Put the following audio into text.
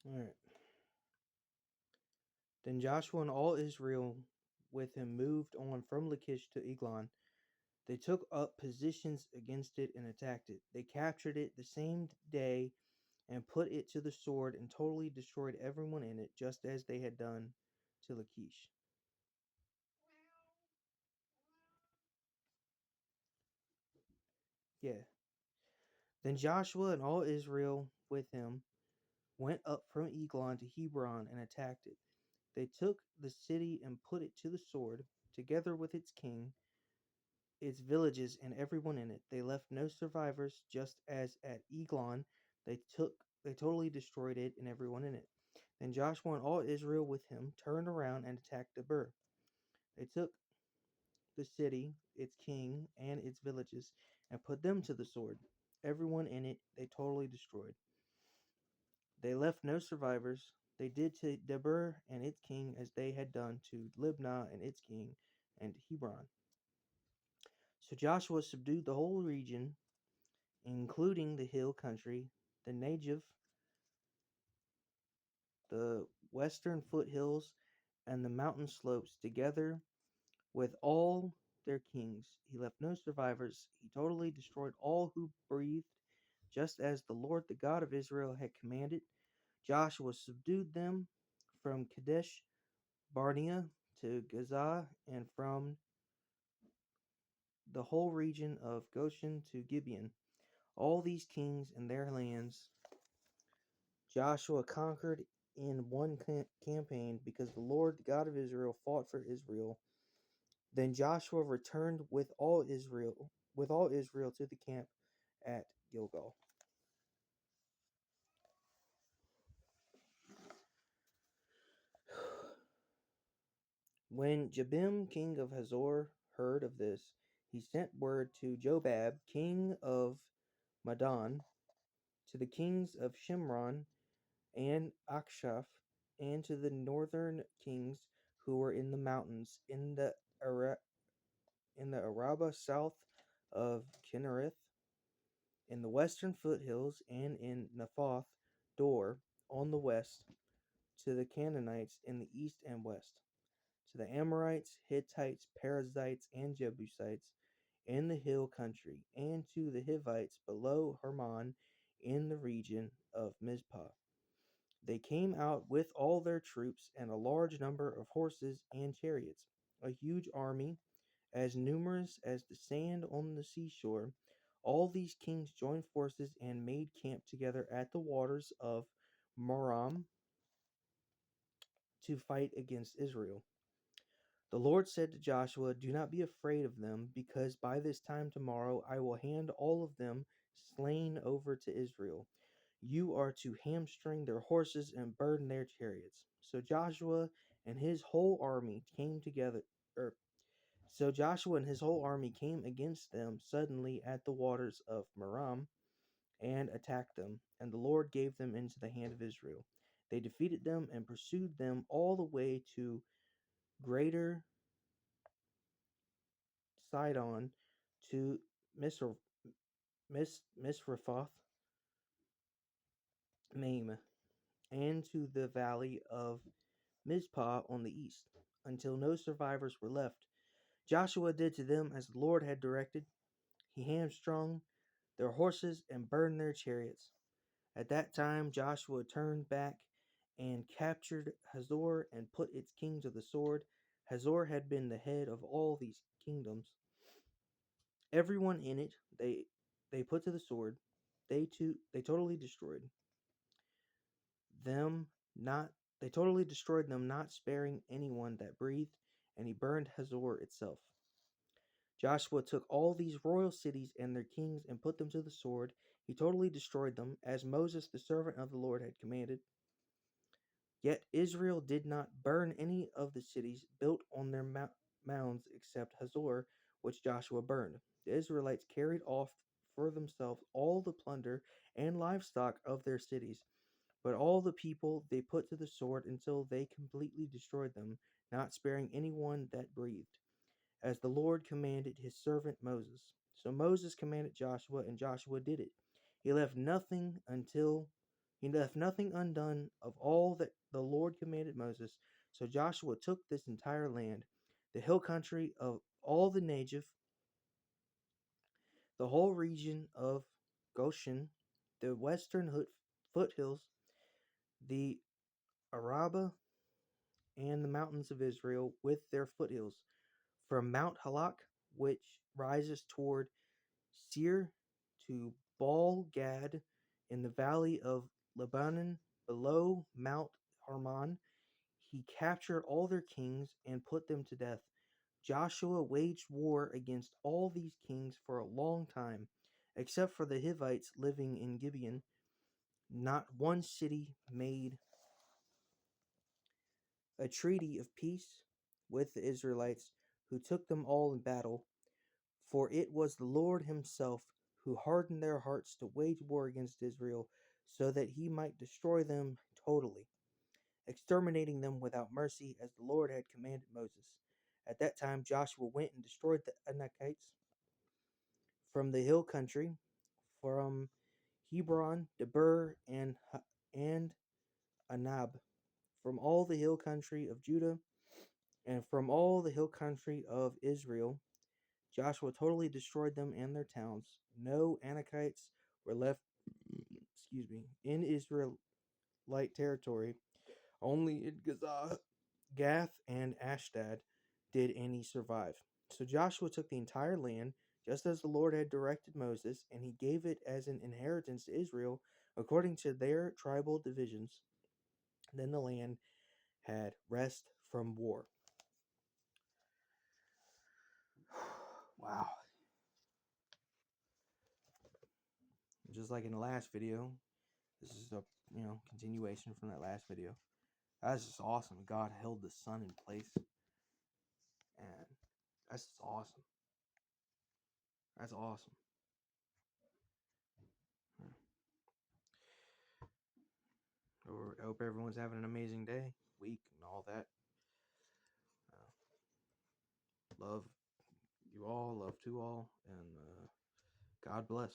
All right. Then Joshua and all Israel with him moved on from Lachish to Eglon. They took up positions against it and attacked it. They captured it the same day and put it to the sword and totally destroyed everyone in it, just as they had done to Lachish. Yeah. Then Joshua and all Israel with him went up from Eglon to Hebron and attacked it. They took the city and put it to the sword, together with its king, its villages, and everyone in it. They left no survivors, just as at Eglon they totally destroyed it and everyone in it. Then Joshua and all Israel with him turned around and attacked Debir. They took the city, its king, and its villages, and put them to the sword. Everyone in it they totally destroyed. They left no survivors. They did to Debir and its king as they had done to Libnah and its king and Hebron. So Joshua subdued the whole region, including the hill country, the Negev, the western foothills, and the mountain slopes, together with all their kings. He left no survivors. He totally destroyed all who breathed, just as the Lord, the God of Israel, had commanded. Joshua subdued them from Kadesh Barnea to Gaza, and from the whole region of Goshen to Gibeon. All these kings and their lands Joshua conquered in one campaign, because the Lord, the God of Israel, fought for Israel. Then Joshua returned with all Israel to the camp at Gilgal. When Jabin, king of Hazor, heard of this, he sent word to Jobab, king of Madon, to the kings of Shimron and Akshaph, and to the northern kings who were in the mountains, in the Arabah south of Kinnereth, in the western foothills, and in Naphoth Dor on the west, to the Canaanites in the east and west, to the Amorites, Hittites, Perizzites, and Jebusites in the hill country, and to the Hivites below Hermon in the region of Mizpah. They came out with all their troops and a large number of horses and chariots, a huge army, as numerous as the sand on the seashore. All these kings joined forces and made camp together at the waters of Merom to fight against Israel. The Lord said to Joshua, "Do not be afraid of them, because by this time tomorrow I will hand all of them slain over to Israel. You are to hamstring their horses and burden their chariots." So Joshua and his whole army came together. Er, so Joshua and his whole army came against them suddenly at the waters of Merom and attacked them, and the Lord gave them into the hand of Israel. They defeated them and pursued them all the way to Greater Sidon, to Misr- Misrephoth Maim, and to the valley of Mizpah on the east, until no survivors were left. Joshua did to them as the Lord had directed. He hamstrung their horses and burned their chariots. At that time Joshua turned back and captured Hazor and put its king to the sword. Hazor had been the head of all these kingdoms. Everyone in it they put to the sword. They totally destroyed them, not sparing anyone that breathed, and he burned Hazor itself. Joshua took all these royal cities and their kings and put them to the sword. He totally destroyed them, as Moses the servant of the Lord had commanded. Yet Israel did not burn any of the cities built on their mounds except Hazor, which Joshua burned. The Israelites carried off for themselves all the plunder and livestock of their cities, but all the people they put to the sword until they completely destroyed them, not sparing anyone that breathed, as the Lord commanded his servant Moses. So Moses commanded Joshua, and Joshua did it. He left nothing until He left nothing undone of all that the Lord commanded Moses. So Joshua took this entire land, the hill country of all the Negev, the whole region of Goshen, the western foothills, the Arabah, and the mountains of Israel with their foothills, from Mount Halak, which rises toward Seir, to Baal Gad in the valley of Lebanon below Mount Hermon. He captured all their kings and put them to death. Joshua waged war against all these kings for a long time, except for the Hivites living in Gibeon. Not one city made a treaty of peace with the Israelites, who took them all in battle. For it was the Lord himself who hardened their hearts to wage war against Israel, so that he might destroy them totally, exterminating them without mercy, as the Lord had commanded Moses. At that time Joshua went and destroyed the Anakites from the hill country, from Hebron, Debir, and Anab, from all the hill country of Judah, and from all the hill country of Israel. Joshua totally destroyed them and their towns. No Anakites were left, in Israelite territory. Only in Gath and Ashdod did any survive. So Joshua took the entire land, just as the Lord had directed Moses, and he gave it as an inheritance to Israel according to their tribal divisions. Then the land had rest from war. Wow. Just like in the last video, this is a continuation from that last video. That's just awesome. God held the sun in place. And that's just awesome. That's awesome. I hope everyone's having an amazing day, week, and all that. Love you all, love to all, and God bless.